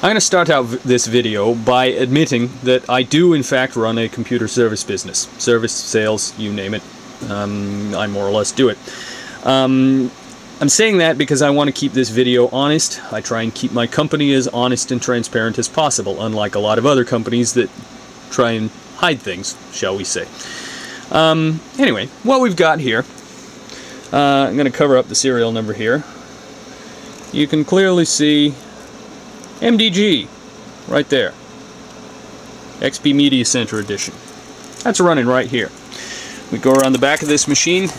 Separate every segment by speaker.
Speaker 1: I'm going to start out this video by admitting that I do in fact run a computer service business. Service, sales, you name it. I more or less do it. I'm saying that because I want to keep this video honest. I try and keep my company as honest and transparent as possible, unlike a lot of other companies that try and hide things, shall we say. Anyway, what we've got here, I'm going to cover up the serial number here. You can clearly see MDG right there. XP Media Center Edition. That's running right here. We go around the back of this machine.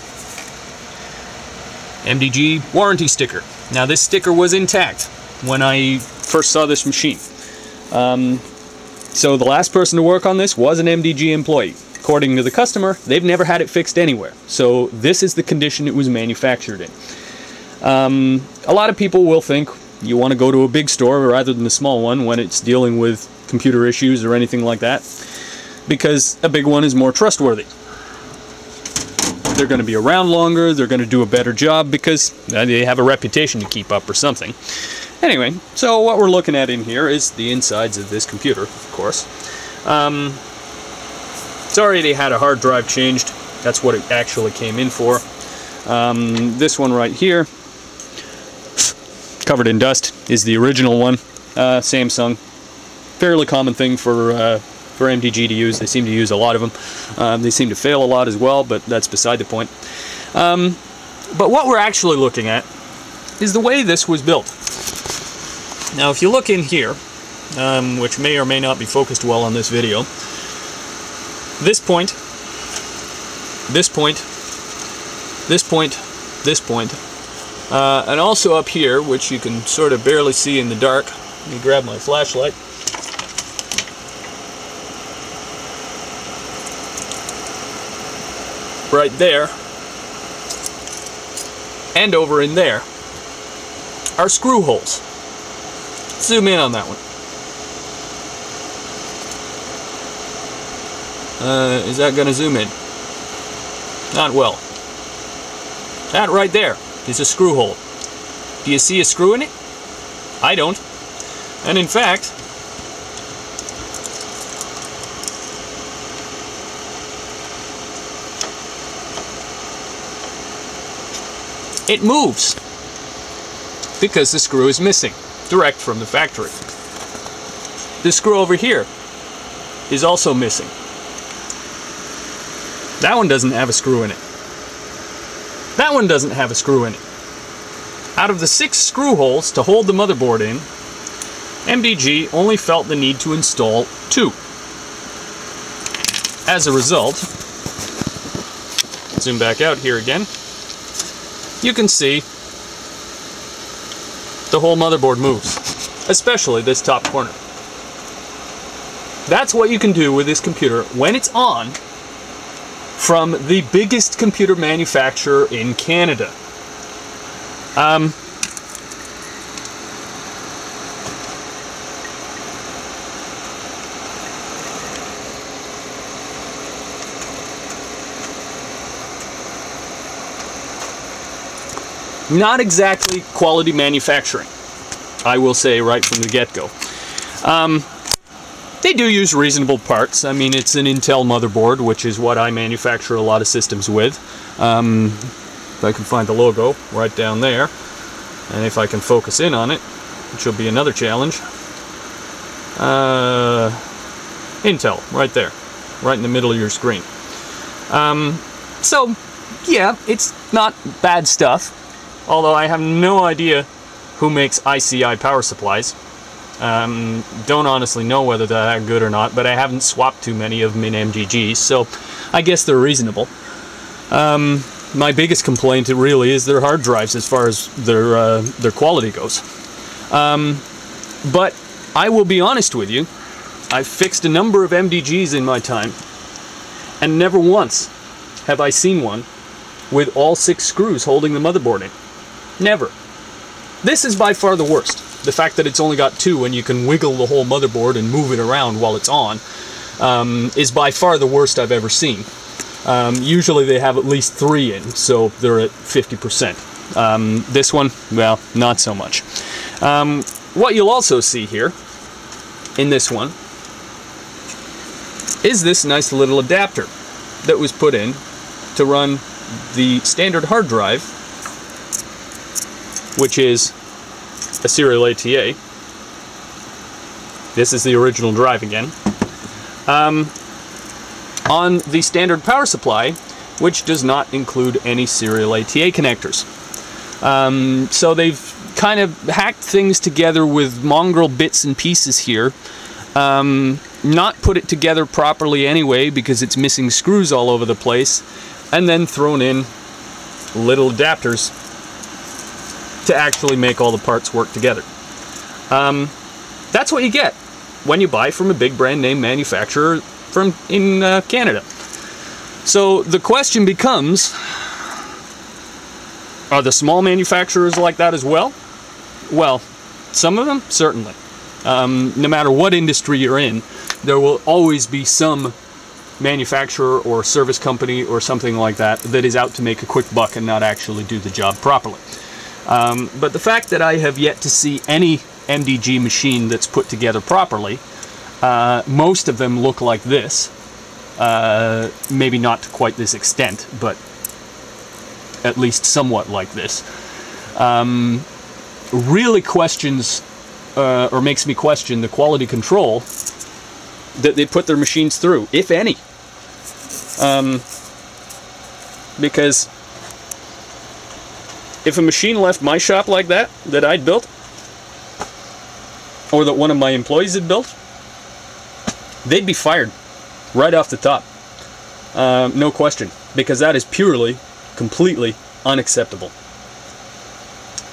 Speaker 1: MDG warranty sticker. Now this sticker was intact when I first saw this machine. So the last person to work on this was an MDG employee. According to the customer, they've never had it fixed anywhere. So this is the condition it was manufactured in. A lot of people will think you want to go to a big store rather than a small one when it's dealing with computer issues or anything like that, because a big one is more trustworthy. They're going to be around longer, they're going to do a better job because they have a reputation to keep up or something. Anyway, so what we're looking at in here is the insides of this computer, of course. It's already had a hard drive changed. That's what it actually came in for. This one right here, covered in dust, is the original one. Samsung. Fairly common thing for MDG to use. They seem to use a lot of them. They seem to fail a lot as well, but that's beside the point. But what we're actually looking at is the way this was built. Now if you look in here, which may or may not be focused well on this video, this point, this point, this point, this point, and also up here, which you can sort of barely see in the dark. Let me grab my flashlight. Right there, and over in there, are screw holes. Zoom in on that one. Is that going to zoom in? Not well. That right there is a screw hole. Do you see a screw in it? I don't. And in fact, it moves because the screw is missing, direct from the factory. This screw over here is also missing. That one doesn't have a screw in it. That one doesn't have a screw in it. Out of the 6 screw holes to hold the motherboard in, MDG only felt the need to install 2. As a result, zoom back out here again, you can see the whole motherboard moves, especially this top corner. That's what you can do with this computer when it's on from the biggest computer manufacturer in Canada. Not exactly quality manufacturing, I will say right from the get-go. They do use reasonable parts. I mean, it's an Intel motherboard, which is what I manufacture a lot of systems with. If I can find the logo right down there, and if I can focus in on it, which will be another challenge. Intel, right there, right in the middle of your screen. So, yeah, it's not bad stuff. Although I have no idea who makes ICI power supplies. Don't honestly know whether they're good or not, but I haven't swapped too many of them in MDG, so I guess they're reasonable. My biggest complaint really is their hard drives as far as their quality goes. But I will be honest with you, I've fixed a number of MDGs in my time, and never once have I seen one with all 6 screws holding the motherboard in. Never. This is by far the worst. The fact that it's only got 2 and you can wiggle the whole motherboard and move it around while it's on is by far the worst I've ever seen. Usually they have at least 3 in, so they're at 50%. This one, well, not so much. What you'll also see here in this one is this nice little adapter that was put in to run the standard hard drive, which is a serial ATA. This is the original drive again. On the standard power supply, which does not include any serial ATA connectors. So they've kind of hacked things together with mongrel bits and pieces here. Not put it together properly anyway because it's missing screws all over the place, and then thrown in little adapters to actually make all the parts work together. That's what you get when you buy from a big brand name manufacturer in Canada. So the question becomes, are the small manufacturers like that as well? Well, some of them, certainly. No matter what industry you're in, there will always be some manufacturer or service company or something like that that is out to make a quick buck and not actually do the job properly. But the fact that I have yet to see any MDG machine that's put together properly, most of them look like this. Maybe not to quite this extent, but at least somewhat like this. Really questions, or makes me question the quality control that they put their machines through, if any. Because if a machine left my shop like that I'd built, or that one of my employees had built, they'd be fired right off the top. No question, because that is purely, completely unacceptable.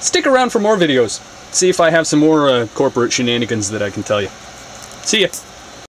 Speaker 1: Stick around for more videos. See if I have some more corporate shenanigans that I can tell you. See ya.